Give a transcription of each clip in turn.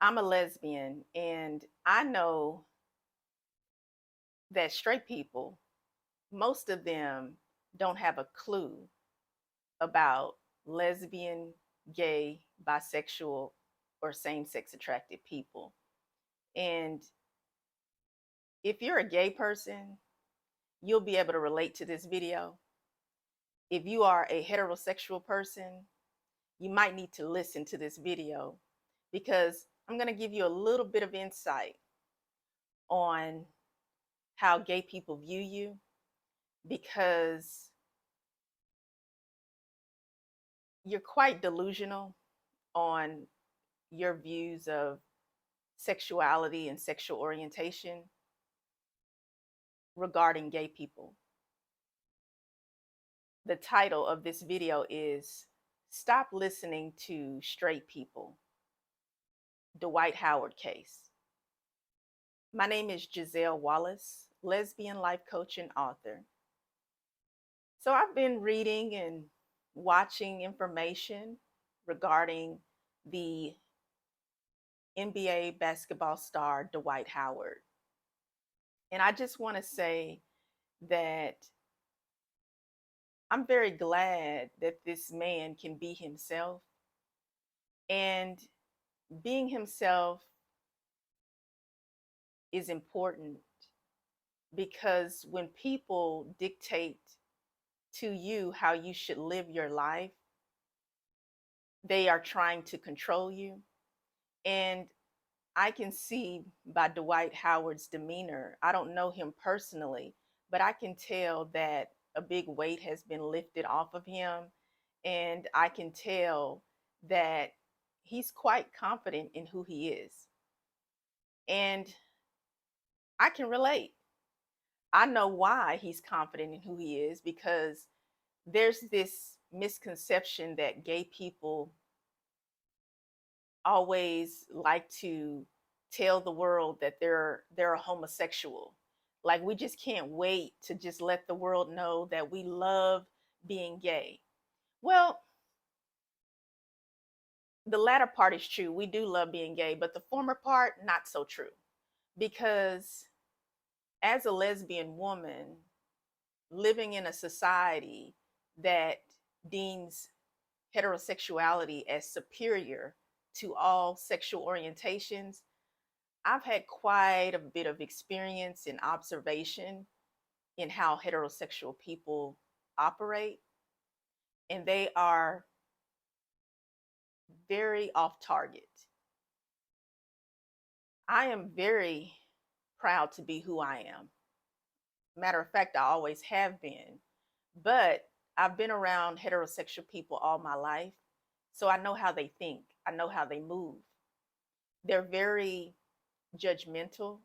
I'm a lesbian, and I know that straight people, most of them don't have a clue about lesbian, gay, bisexual, or same sex attracted people. And if you're a gay person, you'll be able to relate to this video. If you are a heterosexual person, you might need to listen to this video because I'm going to give you a little bit of insight on how gay people view you because you're quite delusional on your views of sexuality and sexual orientation regarding gay people. The title of this video is Stop Listening to Straight People, Dwight Howard Case. My name is Giselle Wallace, lesbian life coach and author. So I've been reading and watching information regarding the NBA basketball star Dwight Howard. And I just want to say that I'm very glad that this man can be himself. And being himself is important because when people dictate to you how you should live your life, they are trying to control you. And I can see by Dwight Howard's demeanor, I don't know him personally, but I can tell that a big weight has been lifted off of him. And I can tell that he's quite confident in who he is. And I can relate. I know why he's confident in who he is because there's this misconception that gay people always like to tell the world that they're a homosexual. Like we just can't wait to just let the world know that we love being gay. Well, the latter part is true. We do love being gay, but the former part not so true. Because as a lesbian woman living in a society that deems heterosexuality as superior to all sexual orientations, I've had quite a bit of experience and observation in how heterosexual people operate, and they are very off target. I am very proud to be who I am. Matter of fact, I always have been, but I've been around heterosexual people all my life, so I know how they think, I know how they move. They're very judgmental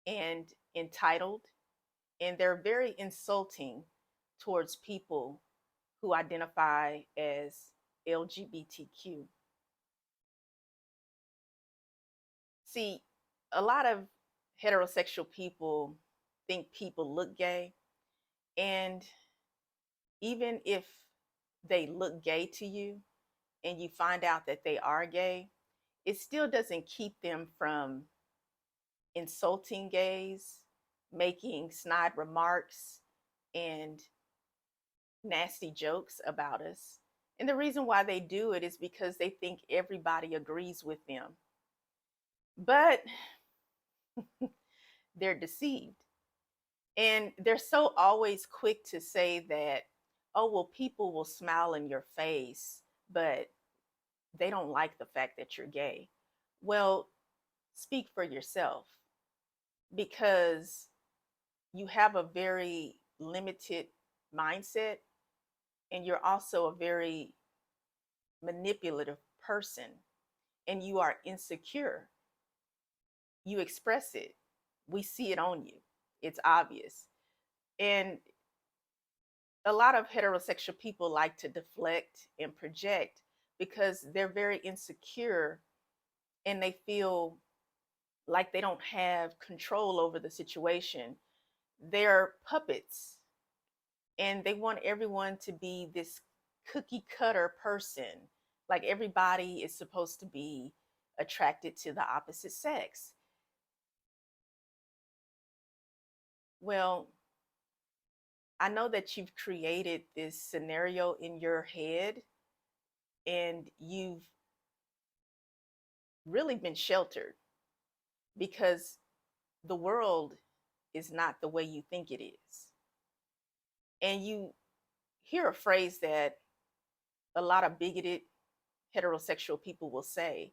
and entitled, and they're very insulting towards people who identify as LGBTQ. See, a lot of heterosexual people think people look gay, and even if they look gay to you and you find out that they are gay, it still doesn't keep them from insulting gays, making snide remarks, and nasty jokes about us. And the reason why they do it is because they think everybody agrees with them. But they're deceived. And they're so always quick to say that, oh, well, people will smile in your face, but they don't like the fact that you're gay. Well, speak for yourself because you have a very limited mindset and you're also a very manipulative person and you are insecure. You express it. We see it on you. It's obvious. And a lot of heterosexual people like to deflect and project because they're very insecure and they feel like they don't have control over the situation. They're puppets and they want everyone to be this cookie cutter person. Like everybody is supposed to be attracted to the opposite sex. Well, I know that you've created this scenario in your head and you've really been sheltered because the world is not the way you think it is. And you hear a phrase that a lot of bigoted heterosexual people will say,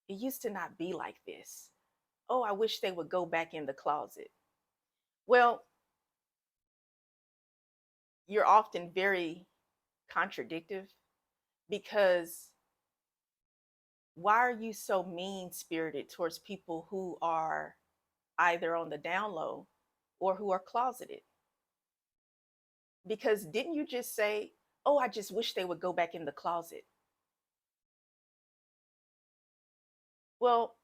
it used to not be like this. Oh, I wish they would go back in the closet. Well, you're often very contradictive because why are you so mean spirited towards people who are either on the down low or who are closeted? Because didn't you just say, oh, I just wish they would go back in the closet? Well,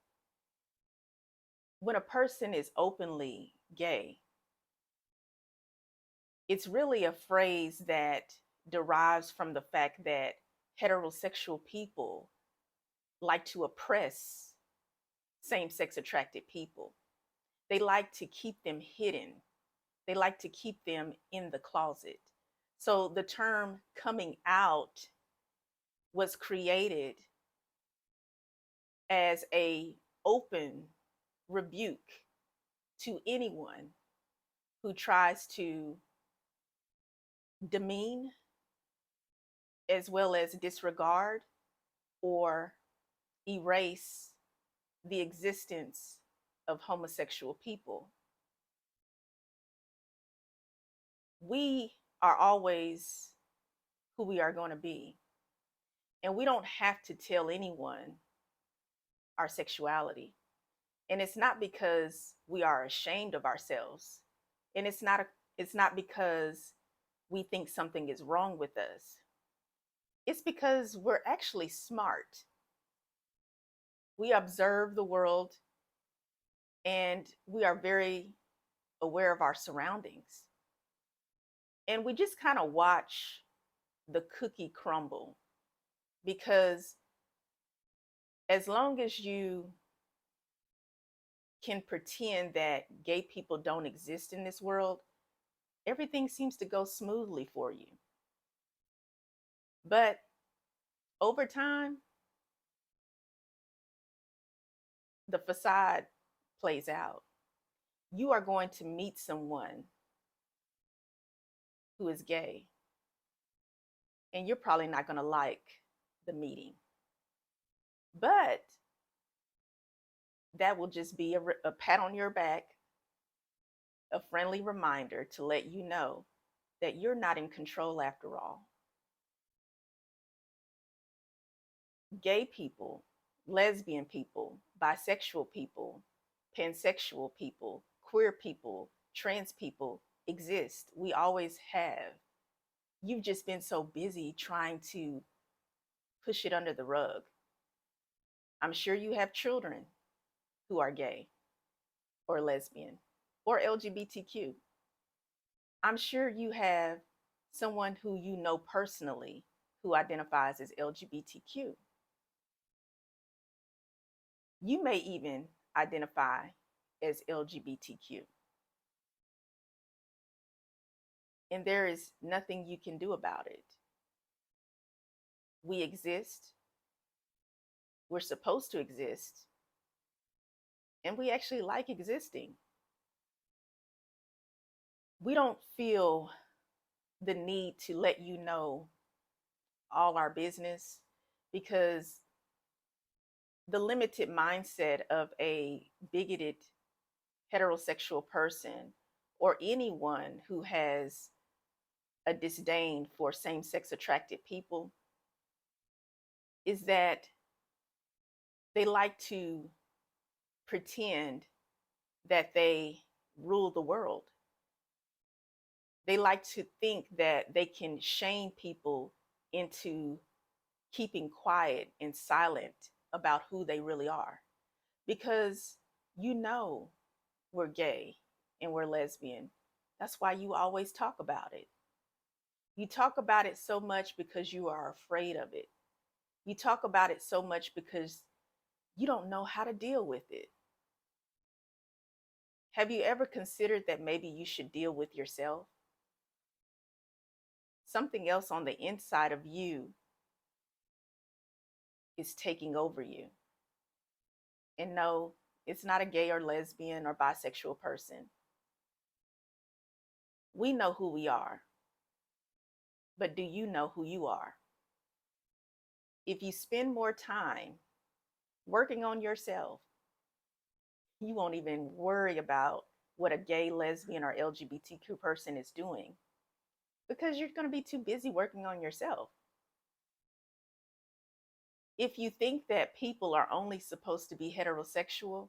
when a person is openly gay, it's really a phrase that derives from the fact that heterosexual people like to oppress same sex attracted people. They like to keep them hidden, they like to keep them in the closet. So the term coming out was created as a open rebuke to anyone who tries to demean as well as disregard or erase the existence of homosexual people. We are always who we are going to be, and we don't have to tell anyone our sexuality. And it's not because we are ashamed of ourselves, and it's not because we think something is wrong with us. It's because we're actually smart. We observe the world and we are very aware of our surroundings. And we just kind of watch the cookie crumble because as long as you can pretend that gay people don't exist in this world, everything seems to go smoothly for you. But over time, the facade plays out. You are going to meet someone who is gay, and you're probably not going to like the meeting. But that will just be a pat on your back, a friendly reminder to let you know that you're not in control after all. Gay people, lesbian people, bisexual people, pansexual people, queer people, trans people exist. We always have. You've just been so busy trying to push it under the rug. I'm sure you have children who are gay or lesbian or LGBTQ. I'm sure you have someone who you know personally who identifies as LGBTQ. You may even identify as LGBTQ. And there is nothing you can do about it. We exist, we're supposed to exist, and we actually like existing. We don't feel the need to let you know all our business because the limited mindset of a bigoted heterosexual person or anyone who has a disdain for same sex attracted people is that they like to pretend that they rule the world. They like to think that they can shame people into keeping quiet and silent about who they really are. Because you know we're gay and we're lesbian. That's why you always talk about it. You talk about it so much because you are afraid of it. You talk about it so much because you don't know how to deal with it. Have you ever considered that maybe you should deal with yourself? Something else on the inside of you is taking over you. And no, it's not a gay or lesbian or bisexual person. We know who we are, but do you know who you are? If you spend more time working on yourself, you won't even worry about what a gay, lesbian, or LGBTQ person is doing because you're going to be too busy working on yourself. If you think that people are only supposed to be heterosexual,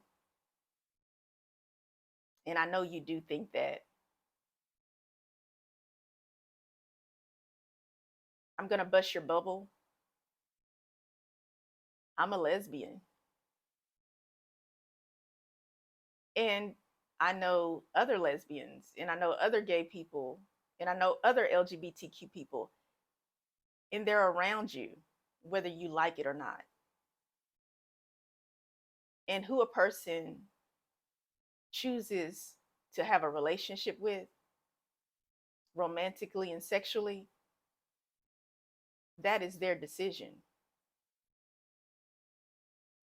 and I know you do think that, I'm going to bust your bubble. I'm a lesbian. And I know other lesbians, and I know other gay people, and I know other LGBTQ people, and they're around you, whether you like it or not. And who a person chooses to have a relationship with, romantically and sexually, that is their decision.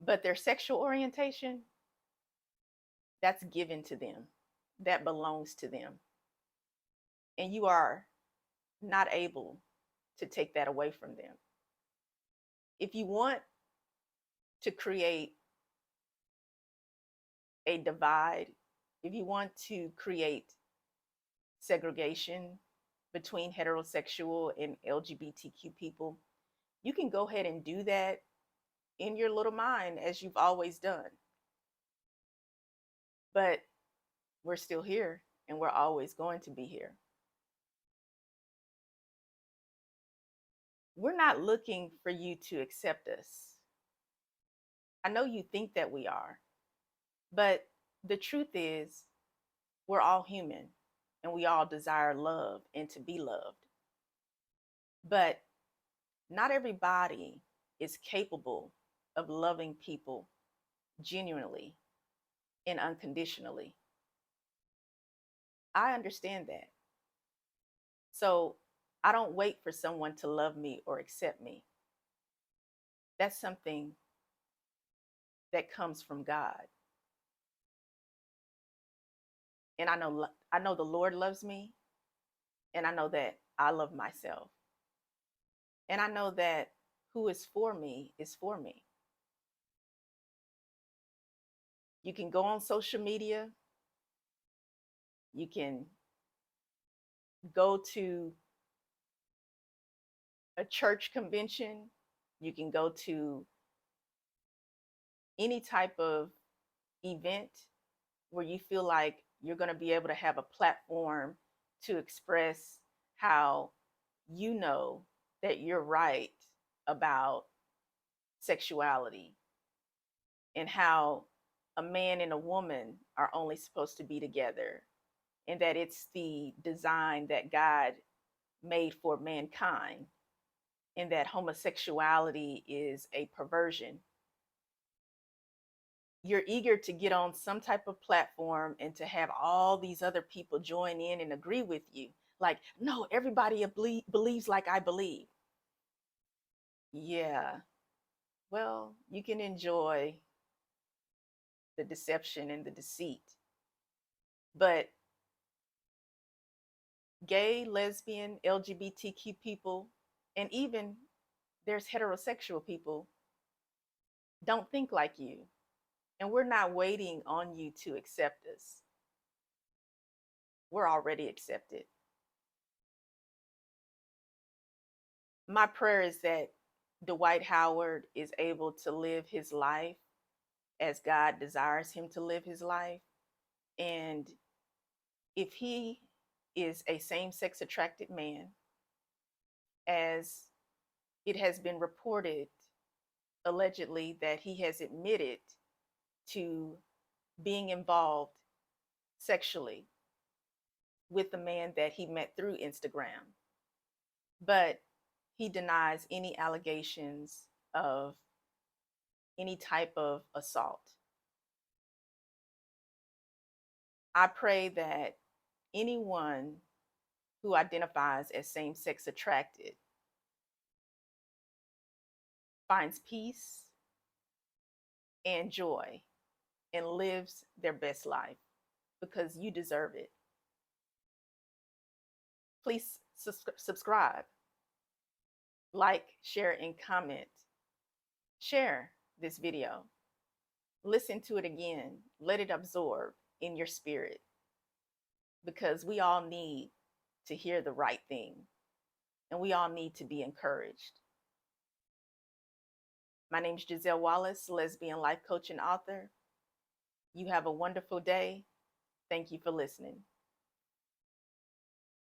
But their sexual orientation, that's given to them, that belongs to them. And you are not able to take that away from them. If you want to create a divide, if you want to create segregation between heterosexual and LGBTQ people, you can go ahead and do that in your little mind as you've always done. But we're still here and we're always going to be here. We're not looking for you to accept us. I know you think that we are, but the truth is, we're all human and we all desire love and to be loved. But not everybody is capable of loving people genuinely and unconditionally. I understand that. So I don't wait for someone to love me or accept me. That's something that comes from God. And I know the Lord loves me, and I know that I love myself. And I know that who is for me is for me. You can go on social media, you can go to a church convention, you can go to any type of event where you feel like you're going to be able to have a platform to express how you know that you're right about sexuality and how a man and a woman are only supposed to be together and that it's the design that God made for mankind and that homosexuality is a perversion. You're eager to get on some type of platform and to have all these other people join in and agree with you. Like, no, everybody believes like I believe. Yeah, well, you can enjoy the deception and the deceit. But gay, lesbian, LGBTQ people, and even there's heterosexual people, don't think like you. And we're not waiting on you to accept us. We're already accepted. My prayer is that Dwight Howard is able to live his life as God desires him to live his life. And if he is a same sex attracted man, as it has been reported allegedly that he has admitted to being involved sexually with the man that he met through Instagram, but he denies any allegations of any type of assault. I pray that anyone who identifies as same-sex attracted finds peace and joy and lives their best life, because you deserve it. Please subscribe, like, share, and comment. Share this video. Listen to it again. Let it absorb in your spirit, because we all need to hear the right thing, and we all need to be encouraged. My name is Giselle Wallace, lesbian life coach and author. You have a wonderful day. Thank you for listening.